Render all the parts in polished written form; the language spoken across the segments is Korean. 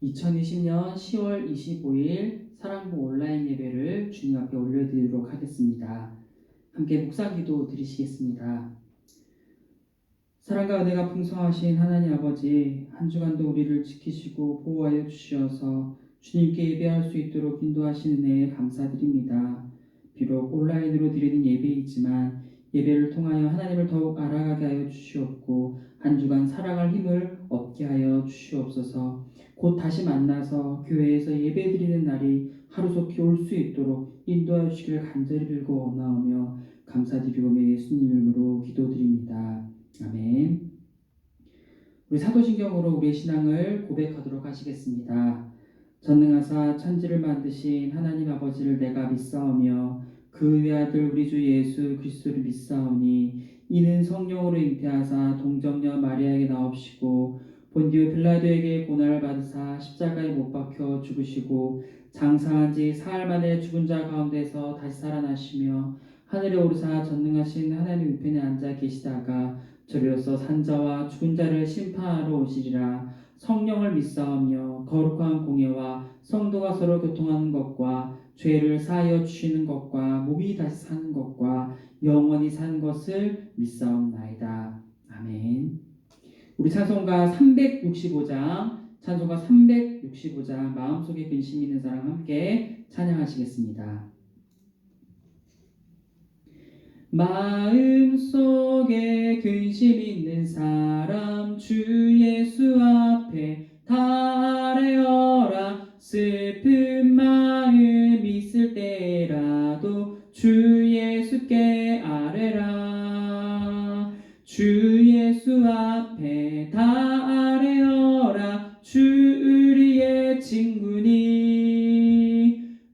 2020년 10월 25일 사랑부 온라인 예배를 주님 앞에 올려드리도록 하겠습니다. 함께 묵상기도 드리시겠습니다. 사랑과 은혜가 풍성하신 하나님 아버지, 한 주간도 우리를 지키시고 보호하여 주시어서 주님께 예배할 수 있도록 인도하시는 은혜에 감사드립니다. 비록 온라인으로 드리는 예배이지만 예배를 통하여 하나님을 더욱 알아가게 하여 주시옵고 한 주간 살아갈 힘을 얻게 하여 주시옵소서. 곧 다시 만나서 교회에서 예배드리는 날이 하루속히 올 수 있도록 인도하여 주시기를 간절히 빌고 원하오며 감사드리고 예수님 이름으로 기도드립니다. 아멘. 우리 사도신경으로 우리의 신앙을 고백하도록 하시겠습니다. 전능하사 천지를 만드신 하나님 아버지를 내가 믿사오며 그 외아들 우리 주 예수 그리스도를 믿사오니 이는 성령으로 잉태하사 동정녀 마리아에게 나옵시고 본디오 빌라도에게 고난을 받으사 십자가에 못 박혀 죽으시고 장사한 지 사흘 만에 죽은 자 가운데서 다시 살아나시며 하늘에 오르사 전능하신 하나님 우편에 앉아 계시다가 저리로서 산자와 죽은 자를 심판하러 오시리라. 성령을 믿사오며 거룩한 공예와 성도가 서로 교통하는 것과 죄를 사하여 주시는 것과 몸이 다시 사는 것과 영원히 사는 것을 믿사옵나이다. 아멘. 우리 찬송가 365장 마음속에 근심 있는 사람 함께 찬양하시겠습니다. 마음속에 근심 있는 사람 주 예수 앞에 다 아뢰어라. 슬픈 마음 있을 때라도 주 예수께 아뢰라. 주 예수 앞에 다 아뢰어라. 주 우리의 친구니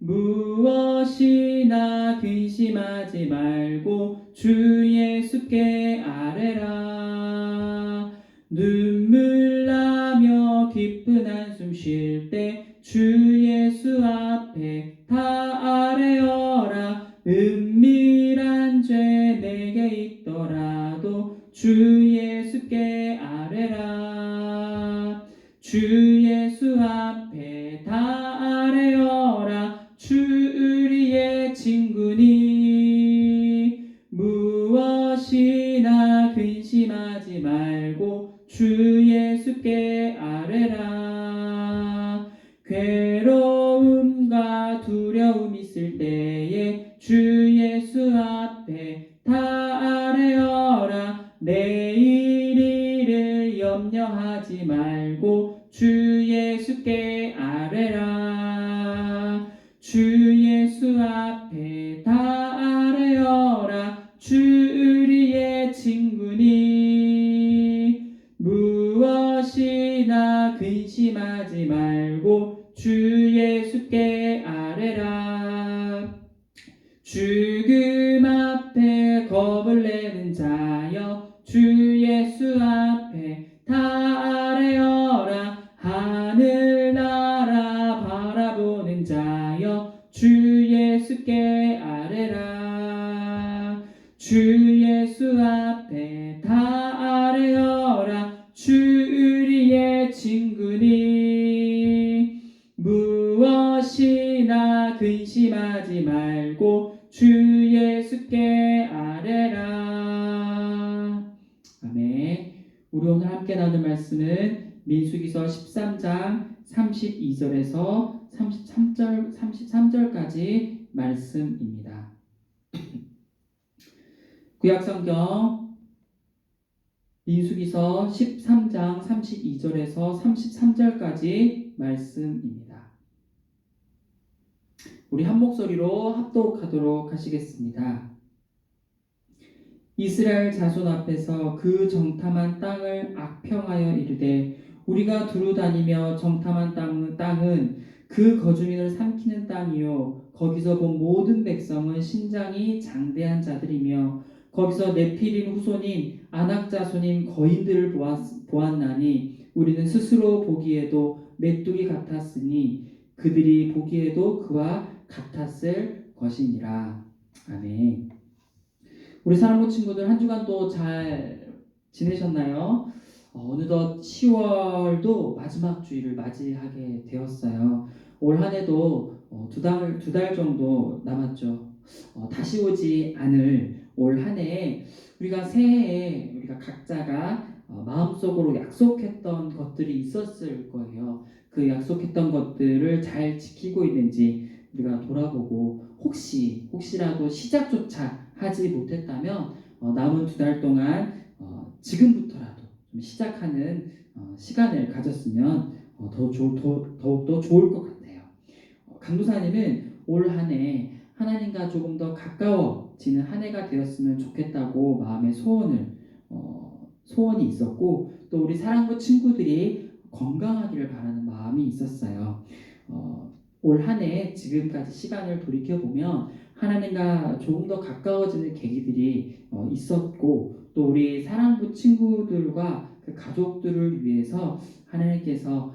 무엇이나 근심하지 말고 주 예수께 아뢰라. 눈물 나며 깊은 한숨 쉴 때 주 예수 앞에 다 아뢰어라. 은밀한 죄 내게 있더라도 주 예수께 아뢰라. 주 예수 앞에 다 아뢰어라. 주 우리의 친구니 무엇이나 근심하지 말고 주 예수께 아뢰라. 괴로움과 두려움 있을 때에 주 예수 앞에 다 아뢰어라. 내일 일을 염려하지 말고 주 예수께 아뢰라. 주 예수 앞에 다 아뢰어라. 주 우리의 친구니 무엇이나 근심하지 말고 주 예수께 아뢰라. 죽음 앞에 겁을 내는 자여 주 예수 앞에 다 아뢰어라. 하늘나라 바라보는 자여 주 예수께 아뢰라. 주 예수 앞에 다 아뢰어라. 주 우리의 친구니 무엇이나 근심하지 말고 주 예수께 아뢰라. 아멘. 우리 오늘 함께 나눌 말씀은 민수기서 13장 32절에서 33절까지 말씀입니다. 구약성경 민수기서 13장 32절에서 33절까지 말씀입니다. 우리 한 목소리로 합독하도록 하시겠습니다. 이스라엘 자손 앞에서 그 정탐한 땅을 악평하여 이르되 우리가 두루 다니며 정탐한 땅은 그 거주민을 삼키는 땅이요 거기서 본 모든 백성은 신장이 장대한 자들이며 거기서 네피림 후손인 아낙 자손인 거인들을 보았나니 우리는 스스로 보기에도 메뚜기 같았으니 그들이 보기에도 그와 같았을 것이니라. 아멘. 우리 사랑부 친구들 한 주간 또 잘 지내셨나요? 어느덧 10월도 마지막 주일을 맞이하게 되었어요. 올 한 해도 두 달 정도 남았죠. 다시 오지 않을 올 한 해에 우리가 새해에 우리가 각자가 마음속으로 약속했던 것들이 있었을 거예요. 그 약속했던 것들을 잘 지키고 있는지 우리가 돌아보고 혹시라도 시작조차 하지 못했다면 남은 두 달 동안 지금부터라도 좀 시작하는 시간을 가졌으면 더욱더 좋을 것 같아요. 강도사님은 올 한 해 하나님과 조금 더 가까워지는 한 해가 되었으면 좋겠다고 마음의 소원이 있었고 또 우리 사랑부 친구들이 건강하기를 바라는 마음이 있었어요. 올 한 해 지금까지 시간을 돌이켜 보면 하나님과 조금 더 가까워지는 계기들이 있었고 또 우리 사랑부 친구들과 그 가족들을 위해서 하나님께서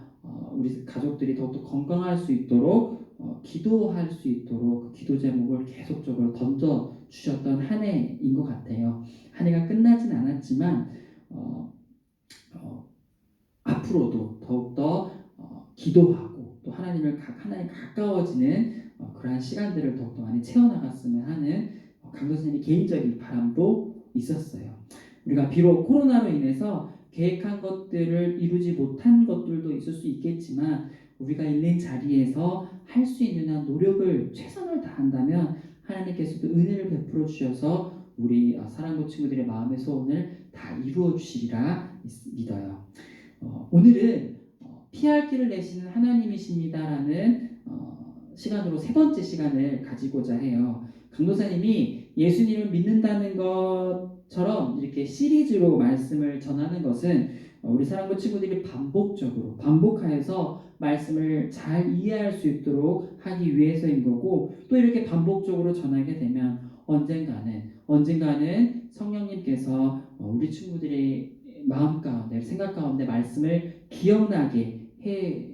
우리 가족들이 더욱더 건강할 수 있도록 기도할 수 있도록 그 기도 제목을 계속적으로 던져 주셨던 한 해인 것 같아요. 한 해가 끝나진 않았지만 앞으로도 더욱더 기도하고 또 하나님 가까워지는 그러한 시간들을 더욱더 많이 채워나갔으면 하는 강도 선생님의 개인적인 바람도 있었어요. 우리가 비록 코로나로 인해서 계획한 것들을 이루지 못한 것들도 있을 수 있겠지만 우리가 있는 자리에서 할 수 있는 한 노력을 최선을 다한다면 하나님께서도 은혜를 베풀어 주셔서 우리 사랑부 친구들의 마음의 소원을 다 이루어 주시리라 믿어요. 오늘은 피할 길을 내시는 하나님이십니다라는 시간으로 세 번째 시간을 가지고자 해요. 강도사님이 예수님을 믿는다는 것처럼 이렇게 시리즈로 말씀을 전하는 것은 우리 사랑부 친구들이 반복하여서 말씀을 잘 이해할 수 있도록 하기 위해서인 거고 또 이렇게 반복적으로 전하게 되면 언젠가는 성령님께서 우리 친구들의 마음 가운데 생각 가운데 말씀을 기억나게 해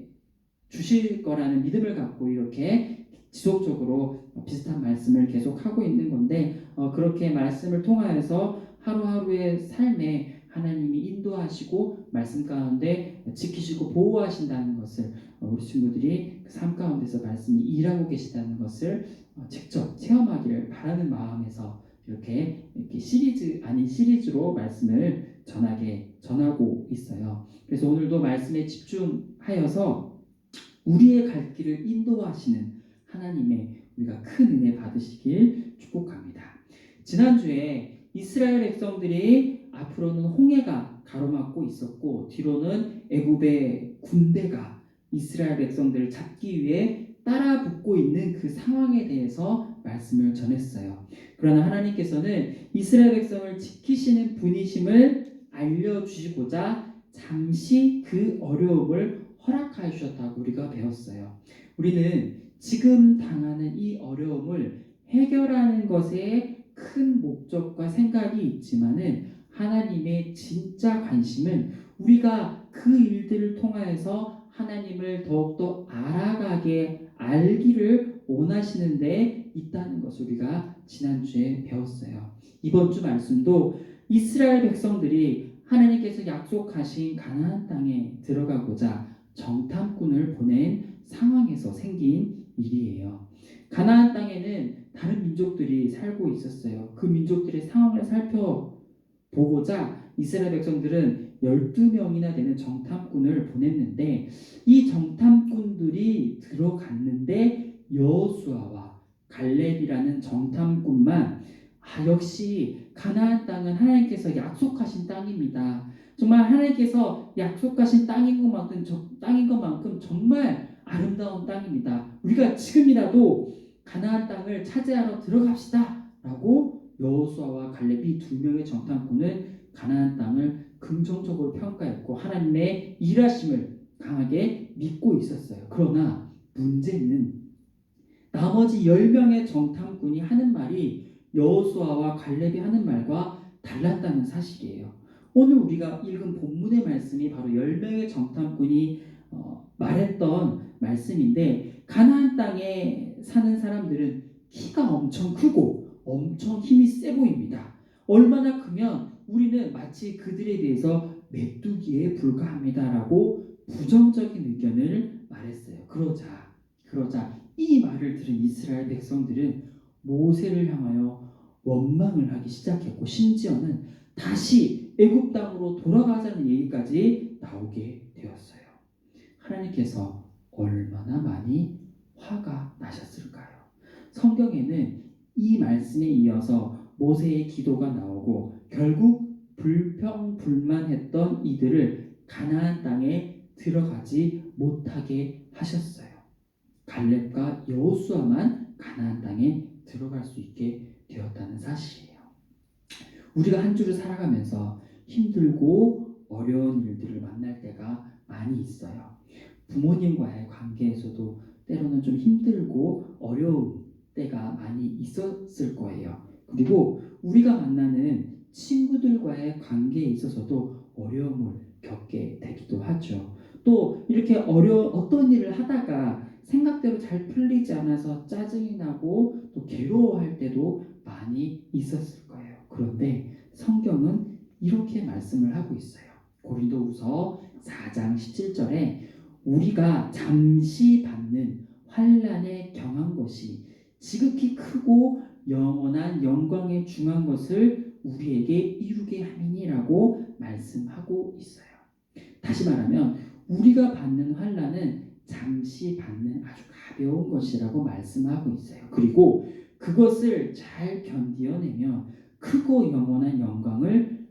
주실 거라는 믿음을 갖고 이렇게 지속적으로 비슷한 말씀을 계속하고 있는 건데 그렇게 말씀을 통하여서 하루하루의 삶에 하나님이 인도하시고 말씀 가운데 지키시고 보호하신다는 것을 우리 친구들이 그 삶 가운데서 말씀이 일하고 계시다는 것을 직접 체험하기를 바라는 마음에서 이렇게 시리즈 아닌 시리즈로 말씀을 전하고 있어요. 그래서 오늘도 말씀에 집중하여서 우리의 갈 길을 인도하시는 하나님의 우리가 큰 은혜 받으시길 축복합니다. 지난주에 이스라엘 백성들이 앞으로는 홍해가 가로막고 있었고 뒤로는 애굽의 군대가 이스라엘 백성들을 잡기 위해 따라붙고 있는 그 상황에 대해서 말씀을 전했어요. 그러나 하나님께서는 이스라엘 백성을 지키시는 분이심을 알려주시고자 잠시 그 어려움을 허락하여 주셨다고 우리가 배웠어요. 우리는 지금 당하는 이 어려움을 해결하는 것에 큰 목적과 생각이 있지만은 하나님의 진짜 관심은 우리가 그 일들을 통하여서 하나님을 더욱더 알기를 원하시는 데 있다는 것을 우리가 지난주에 배웠어요. 이번 주 말씀도 이스라엘 백성들이 하나님께서 약속하신 가나안 땅에 들어가고자 정탐꾼을 보낸 상황에서 생긴 일이에요. 가나안 땅에는 다른 민족들이 살고 있었어요. 그 민족들의 상황을 살펴보고자 이스라엘 백성들은 12명이나 되는 정탐꾼을 보냈는데 이 정탐꾼들이 들어갔는데 여호수아와 갈렙이라는 정탐꾼만 역시 가나안 땅은 하나님께서 약속하신 땅입니다. 정말 하나님께서 약속하신 땅인 것만큼 정말 아름다운 땅입니다. 우리가 지금이라도 가나안 땅을 차지하러 들어갑시다 라고 여호수아와 갈렙이 두 명의 정탐꾼은 가나안 땅을 긍정적으로 평가했고 하나님의 일하심을 강하게 믿고 있었어요. 그러나 문제는 나머지 10명의 정탐꾼이 하는 말이 여호수아와 갈렙이 하는 말과 달랐다는 사실이에요. 오늘 우리가 읽은 본문의 말씀이 바로 10명의 정탐꾼이 말했던 말씀인데 가나안 땅에 사는 사람들은 키가 엄청 크고 엄청 힘이 세 보입니다. 얼마나 크면 우리는 마치 그들에 대해서 메뚜기에 불과합니다라고 부정적인 의견을 말했어요. 그러자 이 말을 들은 이스라엘 백성들은 모세를 향하여 원망을 하기 시작했고, 심지어는 다시 애굽 땅으로 돌아가자는 얘기까지 나오게 되었어요. 하나님께서 얼마나 많이 화가 나셨을까요? 성경에는 이 말씀에 이어서 모세의 기도가 나오고 결국 불평불만했던 이들을 가나안 땅에 들어가지 못하게 하셨어요. 갈렙과 여호수아만 가나안 땅에 들어갈 수 있게 되었다는 사실이에요. 우리가 한 주를 살아가면서 힘들고 어려운 일들을 만날 때가 많이 있어요. 부모님과의 관계에서도 때로는 좀 힘들고 어려운 때가 많이 있었을 거예요. 그리고 우리가 만나는 친구들과의 관계에 있어서도 어려움을 겪게 되기도 하죠. 또 이렇게 어떤 일을 하다가 생각대로 잘 풀리지 않아서 짜증이 나고 또 괴로워할 때도 많이 있었을 거예요. 그런데 성경은 이렇게 말씀을 하고 있어요. 고린도후서 4장 17절에 우리가 잠시 받는 환난에 경한 것이 지극히 크고 영원한 영광에 중한 것을 우리에게 이루게 함이니라고 말씀하고 있어요. 다시 말하면 우리가 받는 환난은 잠시 받는 아주 가벼운 것이라고 말씀하고 있어요. 그리고 그것을 잘 견디어내면 크고 영원한 영광을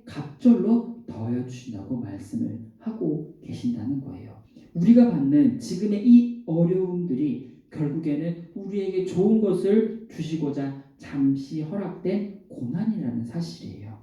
갑절로 더하여 주신다고 말씀을 하고 계신다는 거예요. 우리가 받는 지금의 이 어려움들이 결국에는 우리에게 좋은 것을 주시고자 잠시 허락된 고난이라는 사실이에요.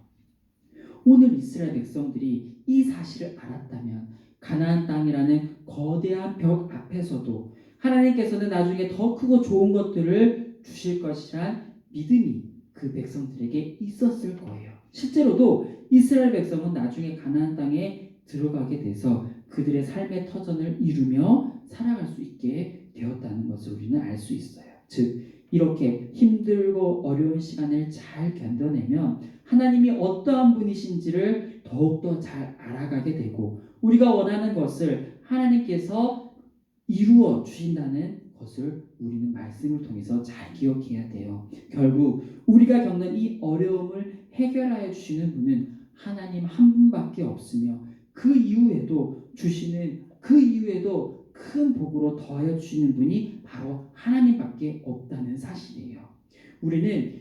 오늘 이스라엘 백성들이 이 사실을 알았다면 가나안 땅이라는 거대한 벽 앞에서도 하나님께서는 나중에 더 크고 좋은 것들을 주실 것이란 믿음이 그 백성들에게 있었을 거예요. 실제로도 이스라엘 백성은 나중에 가나안 땅에 들어가게 돼서 그들의 삶의 터전을 이루며 살아갈 수 있게 되었다는 것을 우리는 알 수 있어요. 즉 이렇게 힘들고 어려운 시간을 잘 견뎌내면 하나님이 어떠한 분이신지를 더욱더 잘 알아가게 되고 우리가 원하는 것을 하나님께서 이루어 주신다는 것을 우리는 말씀을 통해서 잘 기억해야 돼요. 결국 우리가 겪는 이 어려움을 해결하여 주시는 분은 하나님 한 분밖에 없으며 그 이후에도 큰 복으로 더하여 주시는 분이 바로 하나님밖에 없다는 사실이에요. 우리는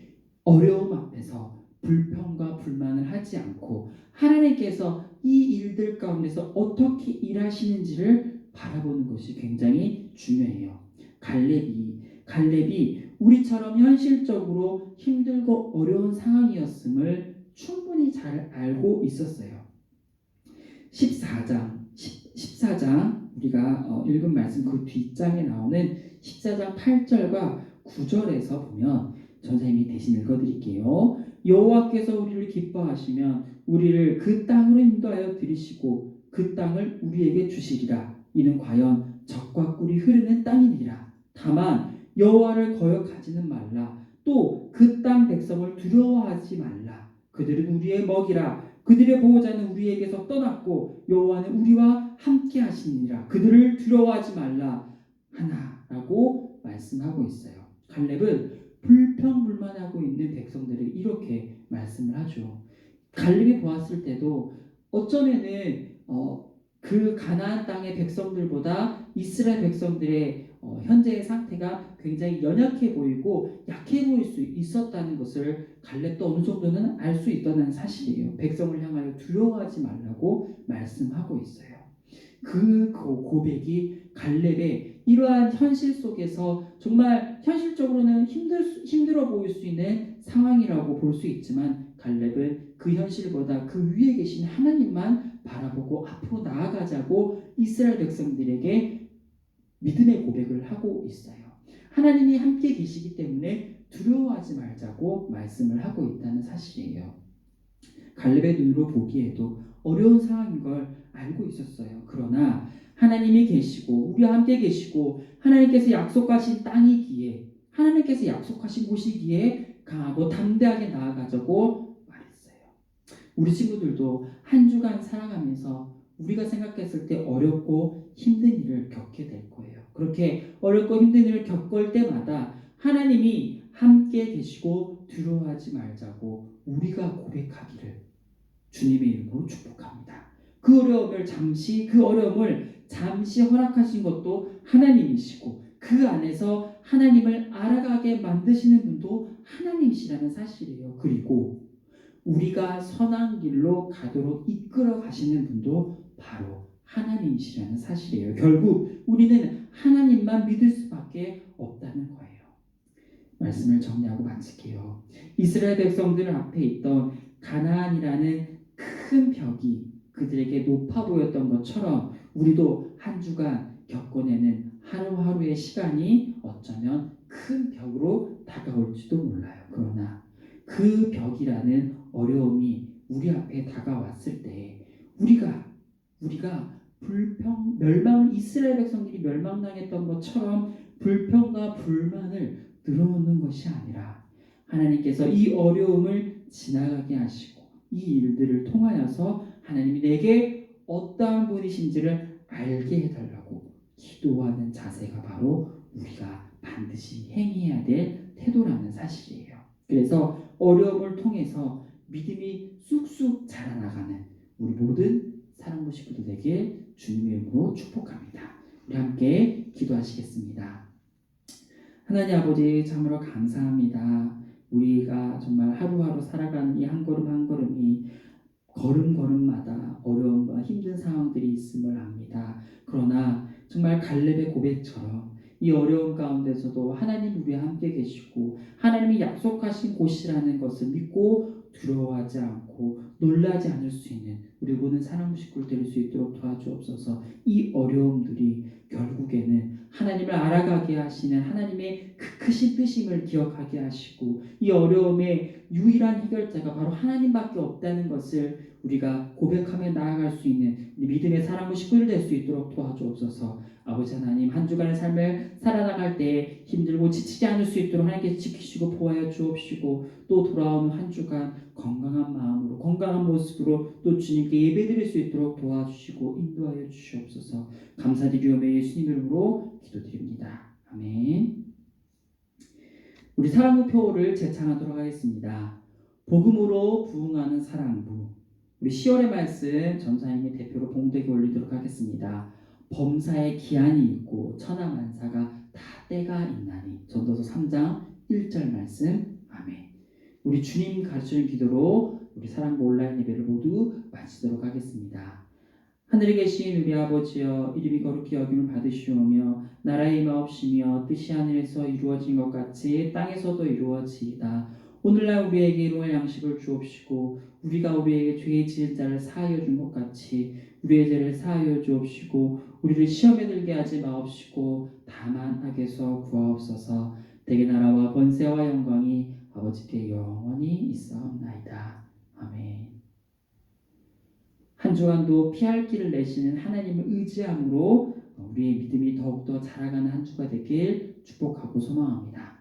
어려움 앞에서 불평과 불만을 하지 않고 하나님께서 이 일들 가운데서 어떻게 일하시는지를 바라보는 것이 굉장히 중요해요. 갈렙이 우리처럼 현실적으로 힘들고 어려운 상황이었음을 충분히 잘 알고 있었어요. 14장 우리가 읽은 말씀 그 뒷장에 나오는 14장 8절과 9절에서 보면 전사님이 대신 읽어드릴게요. 여호와께서 우리를 기뻐하시면 우리를 그 땅으로 인도하여 들이시고 그 땅을 우리에게 주시리라. 이는 과연 젖과 꿀이 흐르는 땅이니라. 다만 여호와를 거역하지는 말라. 또 그 땅 백성을 두려워하지 말라. 그들은 우리의 먹이라. 그들의 보호자는 우리에게서 떠났고 여호와는 우리와 함께 하시니라. 그들을 두려워하지 말라 하나라고 말씀하고 있어요. 갈렙은 불평불만하고 있는 백성들을 이렇게 말씀을 하죠. 갈렙이 보았을 때도 어쩌면은 그 가나안 땅의 백성들보다 이스라엘 백성들의 현재의 상태가 굉장히 연약해 보이고 약해 보일 수 있었다는 것을 갈렙도 어느 정도는 알 수 있다는 사실이에요. 백성을 향하여 두려워하지 말라고 말씀하고 있어요. 그 고백이 갈렙의 이러한 현실 속에서 정말 현실적으로는 힘들어 보일 수 있는 상황이라고 볼 수 있지만 갈렙은 그 현실보다 그 위에 계신 하나님만 바라보고 앞으로 나아가자고 이스라엘 백성들에게 믿음의 고백을 하고 있어요. 하나님이 함께 계시기 때문에 두려워하지 말자고 말씀을 하고 있다는 사실이에요. 갈렙의 눈으로 보기에도 어려운 상황인 걸 알고 있었어요. 그러나 하나님이 계시고 우리와 함께 계시고 하나님께서 약속하신 땅이기에 하나님께서 약속하신 곳이기에 강하고 담대하게 나아가자고 말했어요. 우리 친구들도 한 주간 살아가면서 우리가 생각했을 때 어렵고 힘든 일을 겪게 될 거예요. 그렇게 어렵고 힘든 일을 겪을 때마다 하나님이 함께 계시고 두려워하지 말자고 우리가 고백하기를 주님의 이름으로 축복합니다. 그 어려움을 잠시 허락하신 것도 하나님이시고 그 안에서 하나님을 알아가게 만드시는 분도 하나님이시라는 사실이에요. 그리고 우리가 선한 길로 가도록 이끌어 가시는 분도 바로 하나님이시라는 사실이에요. 결국 우리는 하나님만 믿을 수밖에 없다는 거예요. 말씀을 정리하고 마칠게요. 이스라엘 백성들 앞에 있던 가나안이라는 큰 벽이 그들에게 높아 보였던 것처럼 우리도 한 주간 겪어내는 하루하루의 시간이 어쩌면 큰 벽으로 다가올지도 몰라요. 그러나 그 벽이라는 어려움이 우리 앞에 다가왔을 때 우리가 이스라엘 백성들이 멸망당했던 것처럼 불평과 불만을 늘어놓는 것이 아니라 하나님께서 이 어려움을 지나가게 하시고 이 일들을 통하여서 하나님이 내게 어떠한 분이신지를 알게 해달라고 기도하는 자세가 바로 우리가 반드시 행해야 될 태도라는 사실이에요. 그래서 어려움을 통해서 믿음이 쑥쑥 자라나가는 우리 모든 사랑부 식구들에게 주님의 이름으로 축복합니다. 우리 함께 기도하시겠습니다. 하나님 아버지 참으로 감사합니다. 우리가 정말 하루하루 살아가는 이 한 걸음 한 걸음이 걸음걸음마다 어려움과 힘든 상황들이 있음을 압니다. 그러나 정말 갈렙의 고백처럼 이 어려움 가운데서도 하나님 우리와 함께 계시고 하나님이 약속하신 곳이라는 것을 믿고 두려워하지 않고 놀라지 않을 수 있는 우리 모든 사랑부 식구를 될 수 있도록 도와주옵소서. 이 어려움들이 결국에는 하나님을 알아가게 하시는 하나님의 그 크신 뜻임을 기억하게 하시고 이 어려움의 유일한 해결자가 바로 하나님밖에 없다는 것을 우리가 고백하며 나아갈 수 있는 우리 믿음의 사랑부 식구들 될 수 있도록 도와주옵소서. 아버지 하나님 한 주간의 삶을 살아나갈 때 힘들고 지치지 않을 수 있도록 하나님께서 지키시고 보호하여 주옵시고 또 돌아오는 한 주간 건강한 마음으로 건강한 모습으로 또 주님께 예배드릴 수 있도록 도와주시고 인도하여 주시옵소서. 감사드리오며 예수님 이름으로 기도드립니다. 아멘. 우리 사랑부 표를 재창하도록 하겠습니다. 복음으로 부흥하는 사랑부. 우리 10월의 말씀 전사님의 대표로 봉독에 올리도록 하겠습니다. 범사에 기한이 있고 천하만사가 다 때가 있나니. 전도서 3장 1절 말씀. 아멘. 우리 주님 가르치는 기도로 우리 사랑부 온라인 예배를 모두 마치도록 하겠습니다. 하늘에 계신 우리 아버지여, 이름이 거룩히 여김을 받으시오며 나라의 임하옵시며 뜻이 하늘에서 이루어진 것 같이 땅에서도 이루어지이다. 오늘날 우리에게 일용할 양식을 주옵시고 우리가 우리에게 죄 지은 자를 사하여 준 것 같이 우리의 죄를 사하여 주옵시고 우리를 시험에 들게 하지 마옵시고 다만 악에서 구하옵소서. 대개 나라와 번세와 영광이 아버지께 영원히 있사옵나이다. 아멘. 한 주간도 피할 길을 내시는 하나님을 의지함으로 우리의 믿음이 더욱더 자라가는 한 주가 되길 축복하고 소망합니다.